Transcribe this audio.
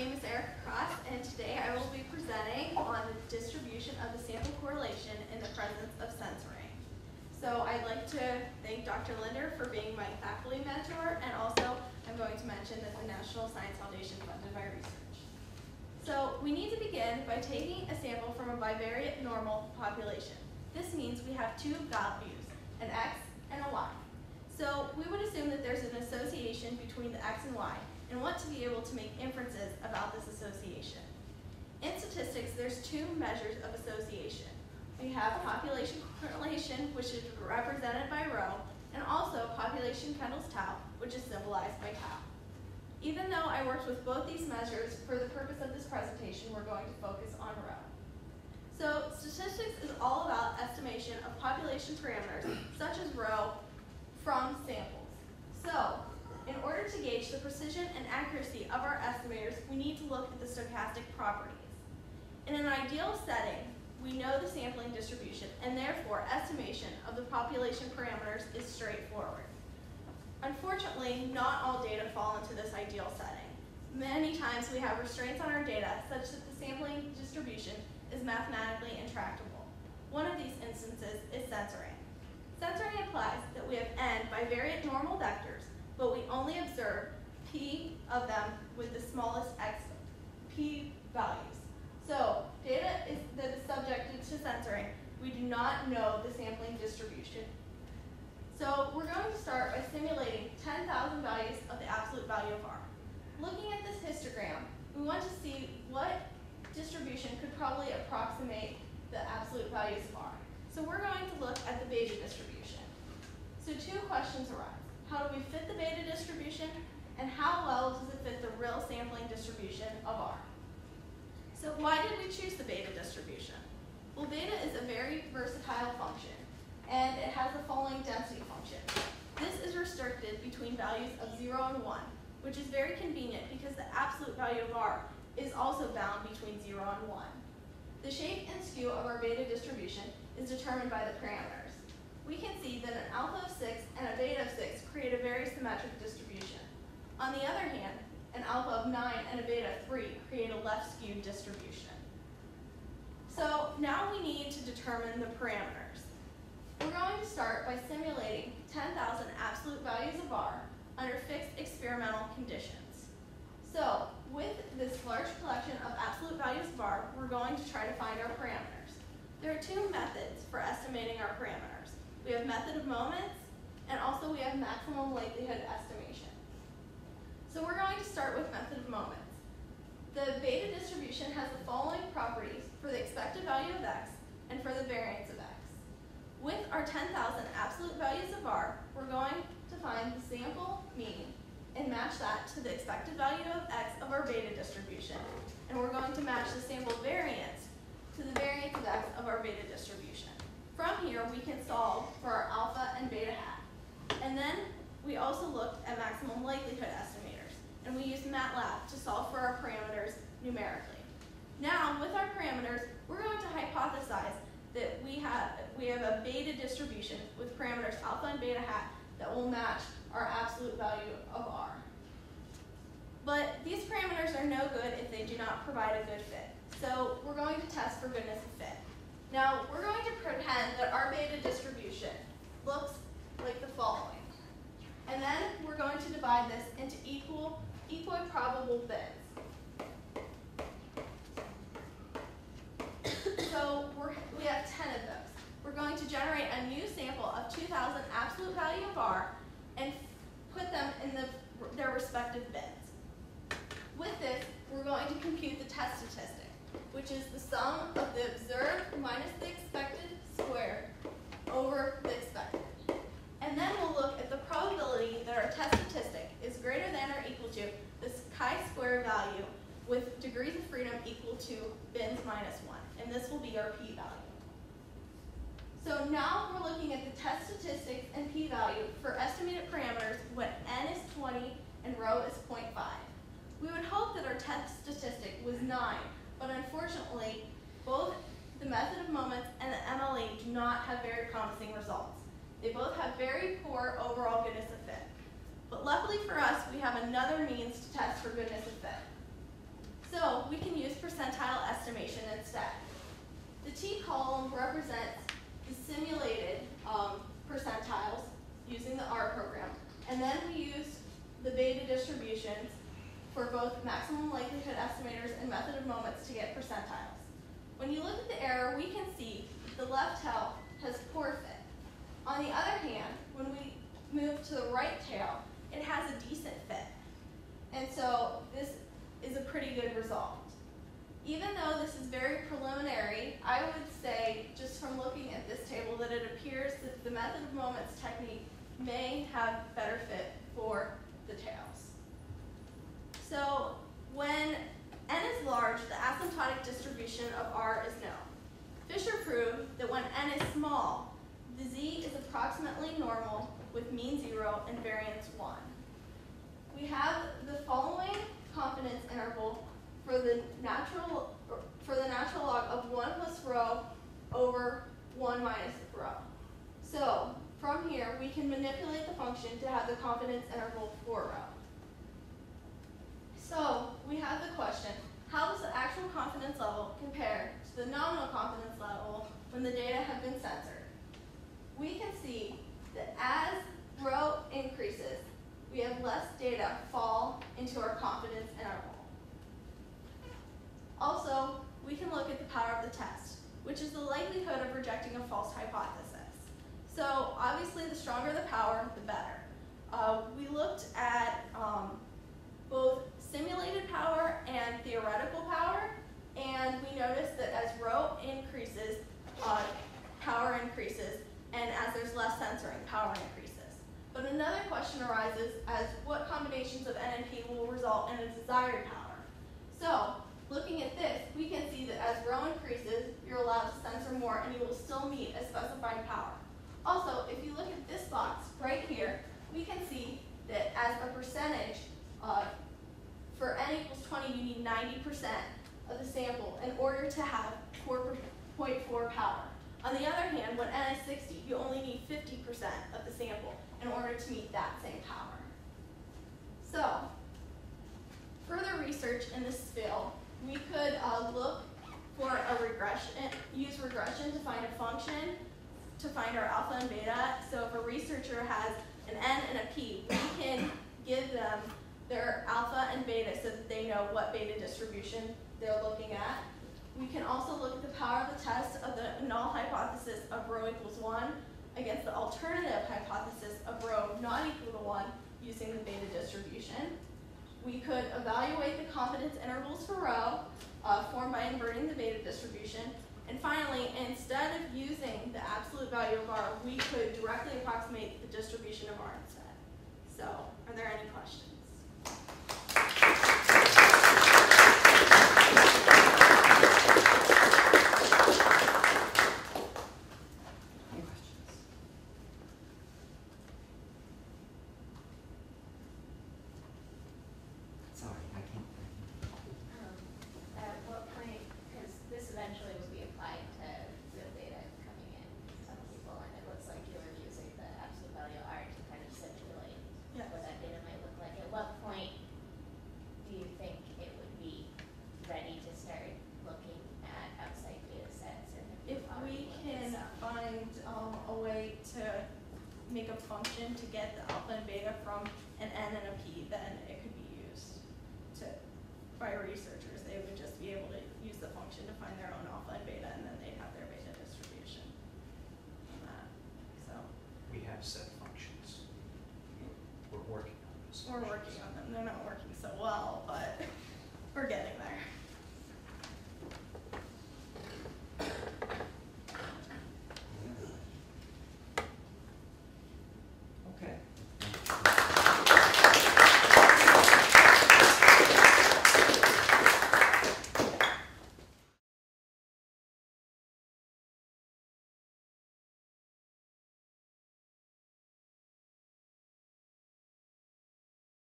name is Erica Cross, and today I will be presenting on the distribution of the sample correlation in the presence of censoring. So I'd like to thank Dr. Linder for being my faculty mentor, and also I'm going to mention that the National Science Foundation funded my research. So we need to begin by taking a sample from a bivariate normal population. This means we have two values, an x and a y. So we would assume that there's an association between the x and y, and want to be able to make inferences about this association. In statistics, there's two measures of association. We have population correlation, which is represented by rho, and also population Kendall's tau, which is symbolized by tau. Even though I worked with both these measures, for the purpose of this presentation, we're going to focus on rho. So statistics is all about estimation of population parameters, such as rho, from samples. So, in order to gauge the precision and accuracy of our estimators, we need to look at the stochastic properties. In an ideal setting, we know the sampling distribution, and therefore estimation of the population parameters is straightforward. Unfortunately, not all data fall into this ideal setting. Many times we have restraints on our data such that the sampling distribution is mathematically intractable. One of these instances is censoring. Censoring implies that we have n bivariate normal vectors, but we only observe p of them with the smallest p values. So data that is subjected to censoring, we do not know the sampling distribution. So we're going to start by simulating 10,000 values of the absolute value of r. Looking at this histogram, we want to see what distribution could probably approximate the absolute values of r. So we're going to look at the beta distribution. So two questions arise. How do we fit the beta distribution, and how well does it fit the real sampling distribution of r? So why did we choose the beta distribution? Well, beta is a very versatile function, and it has the following density function. This is restricted between values of 0 and 1, which is very convenient because the absolute value of r is also bound between 0 and 1. The shape and skew of our beta distribution is determined by the parameters. We can see that an alpha of 6 and a beta of 6 create a very symmetric distribution. On the other hand, an alpha of 9 and a beta of 3 create a left-skewed distribution. So now we need to determine the parameters. We're going to start by simulating 10,000 absolute values of r under fixed experimental conditions. So with this large collection of absolute values of r, we're going to try to find our parameters. There are two methods for estimating our parameters. We have method of moments, and also we have maximum likelihood estimation. So we're going to start with method of moments. The beta distribution has the following properties for the expected value of x and for the variance of x. With our 10,000 absolute values of r, we're going to find the sample mean and match that to the expected value of x of our beta distribution. And we're going to match the sample variance to the variance of x of our beta distribution. From here, we can solve for our alpha and beta hat. And then we also looked at maximum likelihood estimators, and we used MATLAB to solve for our parameters numerically. Now, with our parameters, we're going to hypothesize that we have a beta distribution with parameters alpha and beta hat that will match our absolute value of r. But these parameters are no good if they do not provide a good fit. So we're going to test for goodness of fit. Now, we're going to pretend that our beta distribution looks like the following. And then we're going to divide this into equiprobable bins. So we have 10 of those. We're going to generate a new sample of 2,000 absolute value of r and put them in their respective bins. With this, we're going to compute the test statistic, which is the sum of the observed minus the expected squared over the expected. And then we'll look at the probability that our test statistic is greater than or equal to this chi-square value with degrees of freedom equal to bins minus 1. And this will be our p-value. So now we're looking at the test statistics and p-value for estimated parameters when n is 20 and rho is 0.5. We would hope that our test statistic was 9, but unfortunately, both the method of moments and the MLE do not have very promising results. They both have very poor overall goodness of fit. But luckily for us, we have another means to test for goodness of fit. So we can use percentile estimation instead. The T column represents the simulated percentiles using the R program. And then we use the beta distributions for both maximum likelihood estimators and method of moments to get percentiles. When you look at the error, we can see the left tail has poor fit. On the other hand, when we move to the right tail, it has a decent fit. And so this is a pretty good result. Even though this is very preliminary, I would say, just from looking at this table, that it appears that the method of moments technique may have better fit for the tails. So when n is large, the asymptotic distribution of R is known. Fisher proved that when n is small, the z is approximately normal with mean 0 and variance 1. We have the following confidence interval for the natural log of 1 plus rho over 1 minus rho. So from here, we can manipulate the function to have the confidence interval for rho. So we have the question, how does the actual confidence level compare to the nominal confidence level when the data have been censored? We can see that as rho increases, we have less data fall into our confidence interval. Also, we can look at the power of the test, which is the likelihood of rejecting a false hypothesis. So obviously, the stronger the power, the better. We looked at both simulated power and theoretical power, and we noticed that as rho increases, power increases, and as there's less censoring, power increases. But another question arises as what combinations of N and P will result in a desired power. So looking at this, we can see that as rho increases, you're allowed to censor more and you will still meet a specified power. Also, if you look at this box right here, we can see that as a percentage, for n equals 20, you need 90% of the sample in order to have 4.4 power. On the other hand, when n is 60, you only need 50% of the sample in order to meet that same power. So, further research in this field, we could look for a regression, use regression to find a function to find our alpha and beta. So if a researcher has an n and a p, we can give them their alpha and beta so that they know what beta distribution they're looking at. We can also look at the power of the test of the null hypothesis of rho equals 1 against the alternative hypothesis of rho not equal to 1 using the beta distribution. We could evaluate the confidence intervals for rho formed by inverting the beta distribution. And finally, instead of using the absolute value of R, we could directly approximate the distribution of R instead. So, are there any questions? Make a function to get the alpha and beta from an n and a p, then it could be used by researchers. They would just be able to use the function to find their own alpha and beta, and then they'd have their beta distribution on that. So we have set functions. We're working on this. We're working on them. They're not working so well.